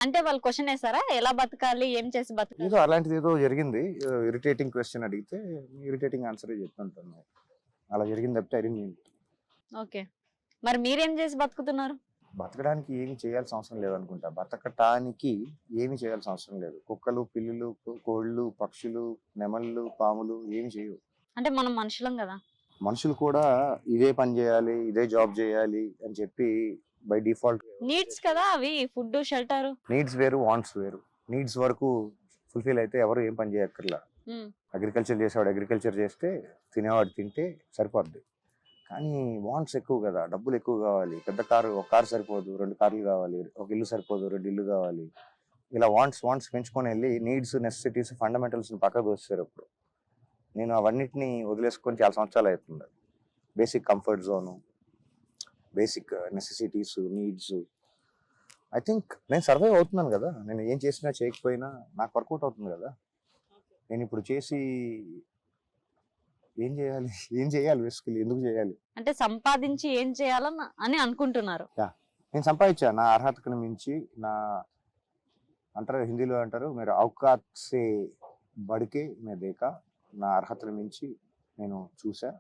అంటే వాళ్ళు క్వశ్చన్ వేసారా ఎలా బతకాలి, ఏం చేసి బతకాలి? ఏదో అలాంటిది ఏదో జరిగింది. ఇరిటేటింగ్ క్వశ్చన్ అడిగితే ఇరిటేటింగ్ ఆన్సర్ చెప్తుంటాను. అలా జరిగింది తప్పితే ఐ డోంట్ మీన్. ఓకే. మరి మీరేం చేసి బతుకుతున్నారు? బతకడానికి ఏమి చేయాల్సిన అవసరం లేదనుకుంటా. బతకటానికి ఏమి చేయాల్సిన అవసరం లేదు. కుక్కలు, పిల్లులు, కోళ్ళు, పక్షులు, నెమళ్ళు, పాములు ఏమి చేయవు. అంటే మనం మనుషులం కదా. మనుషులు కూడా ఇదే పని చేయాలి, ఇదే జాబ్ చేయాలి అని చెప్పి బై డిఫాల్ట్ నీడ్స్ కదా అవి, ఫుడ్, షెల్టర్. నీడ్స్ వేరు, వాంట్స్ వేరు. నీడ్స్ వరకు ఫుల్ఫిల్ అయితే ఎవరు ఏం పని చేయక్కర్లా. అగ్రికల్చర్ చేసేవాడు అగ్రికల్చర్ చేస్తే, తినేవాడు తింటే సరిపోద్ది. కానీ వాంట్స్ ఎక్కువ కదా, డబ్బులు ఎక్కువ కావాలి. పెద్ద కారు, ఒక కారు సరిపోదు, 2 కార్లు కావాలి. ఒక ఇల్లు సరిపోదు, 2 ఇల్లు కావాలి. ఇలా వాంట్స్ పెంచుకొని వెళ్ళి నీడ్స్, నెసెసిటీస్, ఫండమెంటల్స్ పక్కకు దోస్తారు. అప్పుడు నేను అవన్నిటిని వదిలేసుకొని చాలా సంవత్సరాలు అవుతుంది. Basic comfort zone, basic necessities, needs. I think నేను సర్వైవ్ అవుతున్నాను కదా. నేను ఏం చేసినా చేయకపోయినా నాకు వర్కౌట్ అవుతుంది కదా. నేను ఇప్పుడు చేసి ఏం చేయాలి బేసికలీ, ఎందుకు చేయాలి? అంటే సంపాదించి ఏం చేయాలని అని అనుకుంటున్నారు. నేను సంపాదించా నా అర్హతకు మించి. నా అంటారు, హిందీలో అంటారు, మీరు ఔకాత్ సే బడికే మే దేకా. నా అర్హతను మించి నేను చూసా.